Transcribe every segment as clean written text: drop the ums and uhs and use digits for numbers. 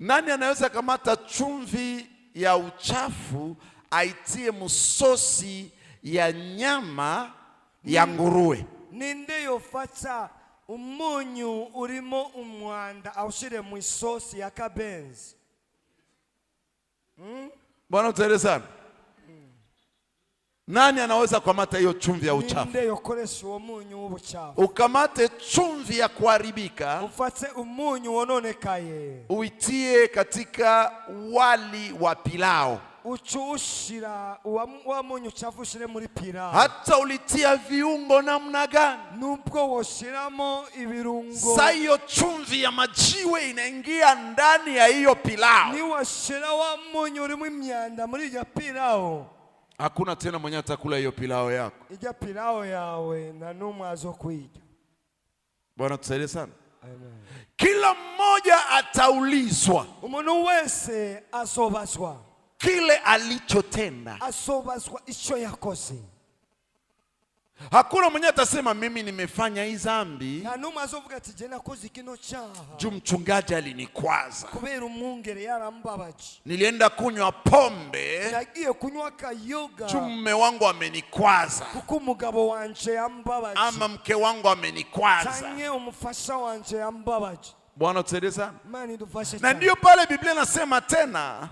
Nani anaweza kamata chumvi ya uchafu aitie msosi ya nyama ya nguruwe? Ninde yofata umunyu urimo umwanda awushire mu isosi ya kabenzi? Bwana utusaidie sana. Nani anaweza kukamata hiyo chumvi ya uchafu? Ninde yokoresha uwo munyu w'ubuchafu? Ukamate chumvi ya kuharibika, ufate umunyu wononekaye, uitie katika wali wa pilao. uchushira wa munyu chafushire muri pilao. Hata ulitia viungo namna gani, nubwo woshiramo ibirungo, sa hiyo chumvi ya majiwe inaingia ndani ya hiyo pilao. ni washira wa munyu urimo imyanda muri ya pilao, hakuna tena mwenye atakula hiyo pilao yako. ija pilao yawe na numwe azokuija. Bwana tusaidie sana. Amen. Kila mmoja ataulizwa, umuntu wese asobazwa kile alichotenda. asobazwa icho yakoze. Hakuna mwenye atasema mimi nimefanya hii dhambi na numwe azovuga ati je nakoze kino cyaha juu mchungaji alinikwaza, kubera umwungere yarambabaje, nilienda kunywa pombe nagiye kunywa kayoga juu mume wangu amenikwaza, kuko umugabo wanje yambabaje, ama mke wangu amenikwaza, tange umufasha wanje yambabaje. Bwana tusaidie sana. Mani dufashe. Na ndio pale Biblia nasema tena,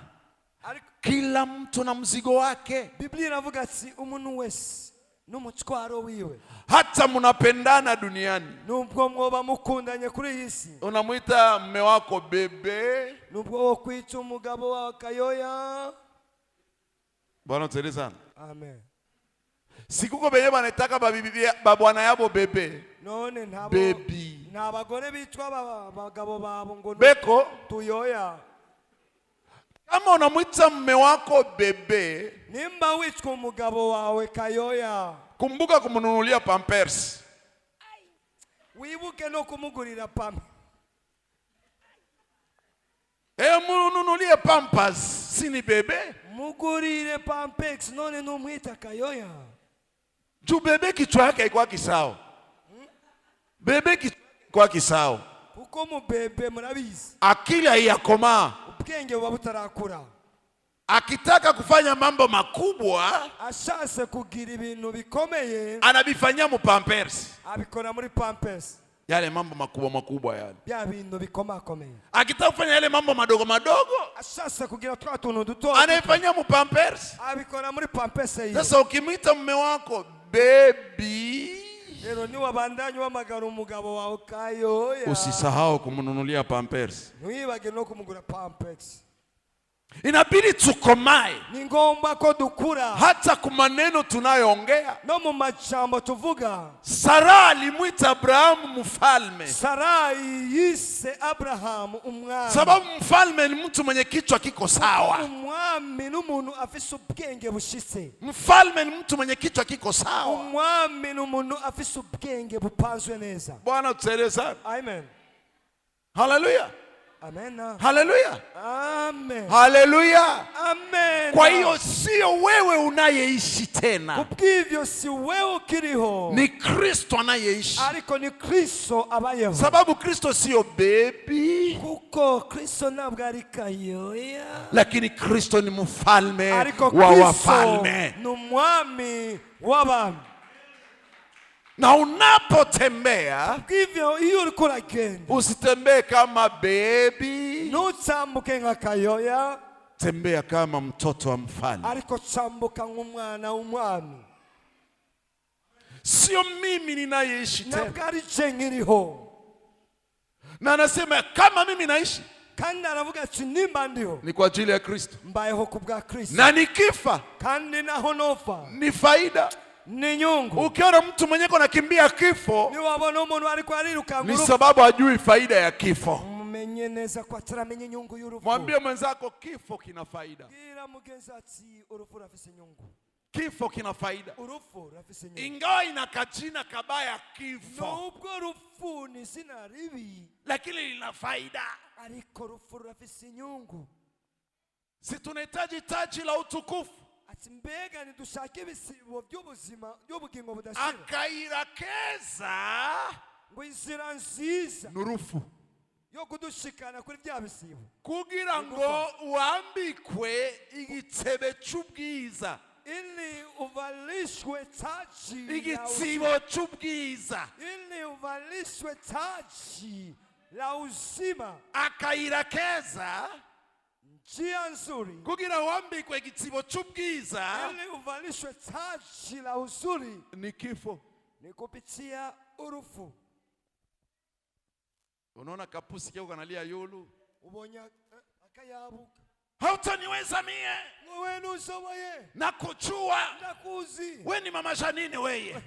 Ariko kila mtu na mzigo wake. Biblia inavuga ati umuntu wese n'umutwaro wiwe. Hata mnapendana duniani, nubwo mwoba mukundanye kuri iyi si, unamuita mume wako bebe, nubwo wo kwita umugabo wa kayoya. Bwana tusaidie sana. Amen. Sikuko benye banataka babwana yabo bebe, none ntabo baby, nabagore bitwa abagabo babo ngo beko tuyoya. kama unamuita mume wako bebe, nimba witwa umugabo wawe kayoya, kumbuka kumununulia pampers. wibuke no kumugurira pampa. Mununulie pampers, sini bebe. Mugurire pampex, none numwita kayoya. Juu bebe kichwa yake haikuwa kisao. Bebe kichwa kwa kisao. Kuko mu bebe murabizi, akili haiyakomaa, ubwenge buba butarakura. Akitaka kufanya mambo makubwa, ashase kugira ibintu bikomeye, anabifanyia mu pampers. abikora muri pampers. Yale mambo makubwa yale. Bya bintu bikomakomeye. Akitaka kufanya yale mambo madogo, ashase kugira twa tuntu duto, anaifanyia mu pampers. abikora muri pampers hiyo. Sasa ukimwita mume wako baby, rero ni wabandanye wamagara umugabo wawe kayoya, usisahau kumununulia pampers. ntiwibage no kumugura pampers. Inabidi tukomae, ni ngomba ko dukura hata kwa maneno tunayoongea. no mu majambo tuvuga. Sara alimwita Abrahamu mfalme, Sarai yise Abrahamu umwami, sababu mfalme ni mtu mwenye kichwa kiko sawa. umwami n'umuntu afise ubwenge bushitse. Mfalme ni mtu mwenye kichwa kiko sawa. umwami n'umuntu afise ubwenge bupanzwe neza. Bwana tusaidie sana. Amen. Haleluya. Amen. Haleluya. Amen. Haleluya. Amen. Kwa hiyo sio wewe unayeishi tena, kubw'ivyo si wewe ukiriho, ni Kristo anayeishi. ariko ni Kristo abayeho. Sababu Kristo sio baby, kuko Kristo ntabwo ari kayoya, lakini Kristo ni mfalme ariko wa Kristo wafalme. ni umwami w'abami. Na unapotembea, Hivyo iyo uriko uragenda, usitembee kama baby, ntutambuke nka kayoya, tembea kama mtoto wa mfalme. ariko tambuka nk'umwana w'umwami. Sio mimi ninayeishi tena, ntabwo ari je nkiriho. na anasema kama mimi naishi, kandi aravuga ati nimba ndiho, ni kwa ajili ya Kristo, mbayeho kubwa Kristo, na nikifa kandi naho nopfa ni faida. ni nyungu. Ukiona mtu mwenye anakimbia kifo, ni wabona umuntu ariko ariruka ni sababu hajui faida ya kifo. mumenye neza ko ataramenye inyungu y'urupfu. Mwambie mwenzako kifo kina faida. Bwira mugenzi ati urupfu rafise inyungu. Kifo kina faida, urupfu rafise inyungu. ingawa ina kajina kabaya kifo, nubwo urupfu ni izina ribi, lakini lina faida. ariko urupfu rafise inyungu. Si tunahitaji taji la utukufu, ati mbega nidushake ibisibo by'ubuzima by'ubugingo budashira, akairakeza ngo inzira nziza nurufu. yo kudushikana kuri bya bisibo kugira ngo uambikwe igitsebe cy'ubwiza, ili uvalishwe taji igitsibo cy'ubwiza, ili uvalishwe taji la uzima, akayira keza njia nzuri, kugira uambikwe igitsibo cy'ubwiza ili uvalishwe taji la uzuri ni kifo. ni kupitia urufu. Unaona kapusi kiko kanalia yulu, Ubonya akayabuka, hautaniweza mie wewe nusomaye na kuchua nakuzi we ni mama Janine weye